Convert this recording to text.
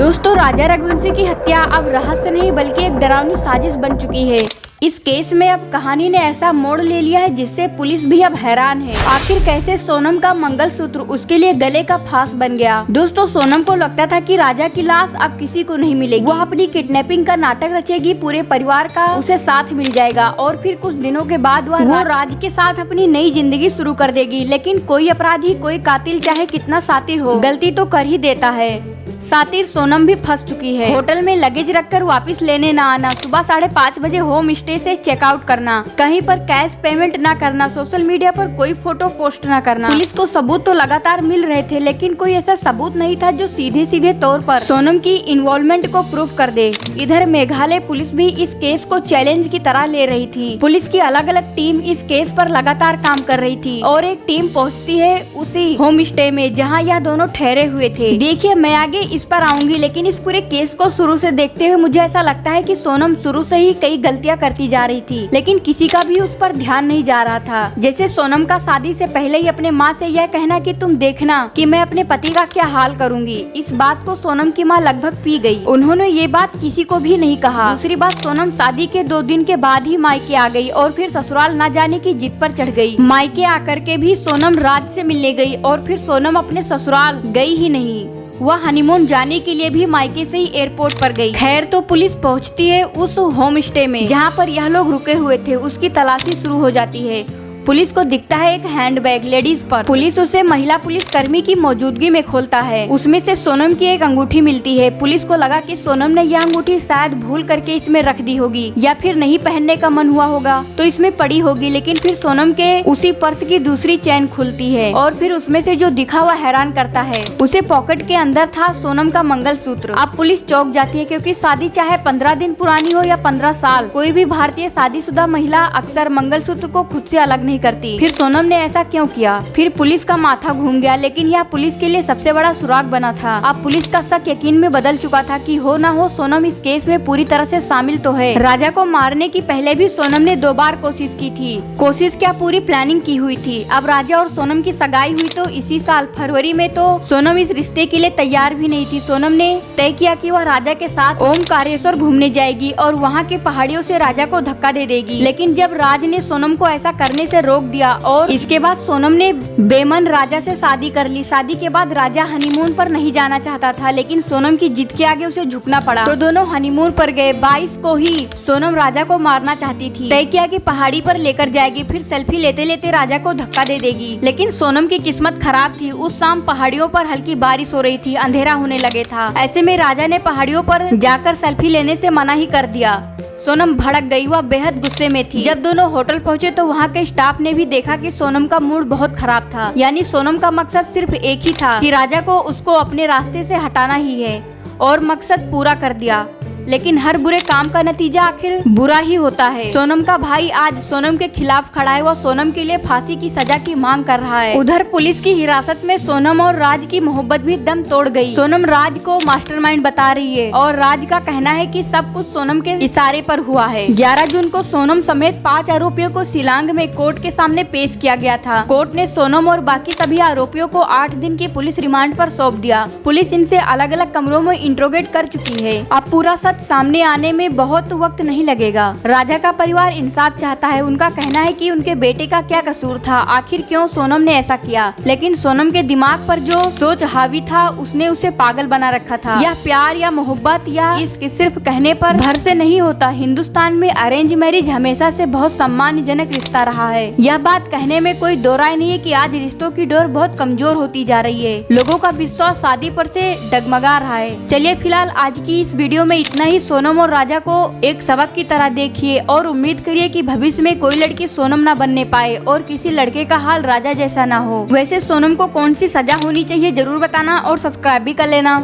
दोस्तों, राजा रघुवंशी की हत्या अब रहस्य नहीं बल्कि एक डरावनी साजिश बन चुकी है। इस केस में अब कहानी ने ऐसा मोड़ ले लिया है जिससे पुलिस भी अब हैरान है। आखिर कैसे सोनम का मंगलसूत्र उसके लिए गले का फांस बन गया। दोस्तों, सोनम को लगता था कि राजा की लाश अब किसी को नहीं मिलेगी। वो अपनी किडनैपिंग का नाटक रचेगी, पूरे परिवार का उसे साथ मिल जाएगा और फिर कुछ दिनों के बाद वो राज के साथ अपनी नई जिंदगी शुरू कर देगी। लेकिन कोई अपराधी, कोई कातिल चाहे कितना शातिर हो, गलती तो कर ही देता है। शातिर सोनम भी फंस चुकी है। होटल में लगेज रखकर वापस लेने न आना, सुबह 5:30 बजे होम स्टे से चेकआउट करना, कहीं पर कैश पेमेंट न करना, सोशल मीडिया पर कोई फोटो पोस्ट न करना। पुलिस को सबूत तो लगातार मिल रहे थे, लेकिन कोई ऐसा सबूत नहीं था जो सीधे सीधे तौर पर सोनम की इन्वॉल्वमेंट को प्रूफ कर दे। इधर मेघालय पुलिस भी इस केस को चैलेंज की तरह ले रही थी। पुलिस की अलग अलग टीम इस केस पर लगातार काम कर रही थी और एक टीम पहुँचती है उसी होम स्टे में जहाँ यह दोनों ठहरे हुए थे। देखिए, मैं आगे इस पर आऊंगी, लेकिन इस पूरे केस को शुरू से देखते हुए मुझे ऐसा लगता है कि सोनम शुरू से ही कई गलतियां करती जा रही थी, लेकिन किसी का भी उस पर ध्यान नहीं जा रहा था। जैसे सोनम का शादी से पहले ही अपने माँ से यह कहना कि तुम देखना कि मैं अपने पति का क्या हाल करूंगी। इस बात को सोनम की माँ लगभग पी गई। उन्होंने ये बात किसी को भी नहीं कहा। दूसरी बात, सोनम शादी के 2 दिन के बाद ही मायके आ गई और फिर ससुराल न जाने की जिद पर चढ़ गई। मायके आकर के भी सोनम राज से मिलने गई और फिर सोनम अपने ससुराल गई ही नहीं। वह हनीमून जाने के लिए भी मायके से ही एयरपोर्ट पर गई। खैर, तो पुलिस पहुंचती है उस होम स्टे में जहां पर यह लोग रुके हुए थे। उसकी तलाशी शुरू हो जाती है। पुलिस को दिखता है एक हैंडबैग लेडीज पर्स। पुलिस उसे महिला पुलिस कर्मी की मौजूदगी में खोलता है। उसमें से सोनम की एक अंगूठी मिलती है। पुलिस को लगा कि सोनम ने यह अंगूठी शायद भूल करके इसमें रख दी होगी या फिर नहीं पहनने का मन हुआ होगा तो इसमें पड़ी होगी। लेकिन फिर सोनम के उसी पर्स की दूसरी चेन खुलती है और फिर उसमें से जो दिखा हुआ हैरान करता है। उसे पॉकेट के अंदर था सोनम का मंगलसूत्र। अब पुलिस चौंक जाती है, क्योंकि शादी चाहे 15 दिन पुरानी हो या 15 साल, कोई भी भारतीय शादीशुदा महिला अक्सर मंगलसूत्र को खुद से अलग नहीं करती। फिर सोनम ने ऐसा क्यों किया? फिर पुलिस का माथा घूम गया, लेकिन यह पुलिस के लिए सबसे बड़ा सुराग बना था। अब पुलिस का शक यकीन में बदल चुका था कि हो ना हो सोनम इस केस में पूरी तरह से शामिल तो है। राजा को मारने की पहले भी सोनम ने 2 बार कोशिश की थी। कोशिश क्या, पूरी प्लानिंग की हुई थी। अब राजा और सोनम की सगाई हुई तो इसी साल फरवरी में, तो सोनम इस रिश्ते के लिए तैयार भी नहीं थी। सोनम ने तय किया कि वह राजा के साथ ओमकारेश्वर घूमने जाएगी और वहाँ के पहाड़ियों से राजा को धक्का दे देगी। लेकिन जब राज ने सोनम को ऐसा करने से रोक दिया और इसके बाद सोनम ने बेमन राजा से शादी कर ली। शादी के बाद राजा हनीमून पर नहीं जाना चाहता था, लेकिन सोनम की जिद के आगे उसे झुकना पड़ा, तो दोनों हनीमून पर गए। 22 को ही सोनम राजा को मारना चाहती थी। तय किया कि पहाड़ी पर लेकर जाएगी, फिर सेल्फी लेते लेते राजा को धक्का दे देगी। लेकिन सोनम की किस्मत खराब थी। उस शाम पहाड़ियों पर हल्की बारिश हो रही थी, अंधेरा होने लगे था। ऐसे में राजा ने पहाड़ियों पर जाकर सेल्फी लेने से मना ही कर दिया। सोनम भड़क गई, वह बेहद गुस्से में थी। जब दोनों होटल पहुंचे तो वहां के स्टाफ ने भी देखा कि सोनम का मूड बहुत खराब था। यानी सोनम का मकसद सिर्फ एक ही था कि राजा को उसको अपने रास्ते से हटाना ही है, और मकसद पूरा कर दिया। लेकिन हर बुरे काम का नतीजा आखिर बुरा ही होता है। सोनम का भाई आज सोनम के खिलाफ खड़ा है। वह सोनम के लिए फांसी की सजा की मांग कर रहा है। उधर पुलिस की हिरासत में सोनम और राज की मोहब्बत भी दम तोड़ गई। सोनम राज को मास्टरमाइंड बता रही है और राज का कहना है कि सब कुछ सोनम के इशारे पर हुआ है। 11 जून को सोनम समेत 5 आरोपियों को शिलांग में कोर्ट के सामने पेश किया गया था। कोर्ट ने सोनम और बाकी सभी आरोपियों को 8 दिन की पुलिस रिमांड पर सौंप दिया। पुलिस इनसे अलग अलग कमरों में इंट्रोगेट कर चुकी है। अब पूरा सामने आने में बहुत वक्त नहीं लगेगा। राजा का परिवार इंसाफ चाहता है। उनका कहना है कि उनके बेटे का क्या कसूर था, आखिर क्यों सोनम ने ऐसा किया। लेकिन सोनम के दिमाग पर जो सोच हावी था उसने उसे पागल बना रखा था। यह प्यार या मोहब्बत या इसके सिर्फ कहने पर भर से नहीं होता। हिंदुस्तान में अरेंज मैरिज हमेशा से बहुत सम्मानजनक रिश्ता रहा है। यह बात कहने में कोई दो राय नहीं है कि आज रिश्तों की डोर बहुत कमजोर होती जा रही है। लोगों का विश्वास शादी पर से डगमगा रहा है। चलिए फिलहाल आज की इस वीडियो में इतना ही। सोनम और राजा को एक सबक की तरह देखिए और उम्मीद करिए कि भविष्य में कोई लड़की सोनम ना बनने पाए और किसी लड़के का हाल राजा जैसा ना हो। वैसे सोनम को कौन सी सजा होनी चाहिए जरूर बताना और सब्सक्राइब भी कर लेना।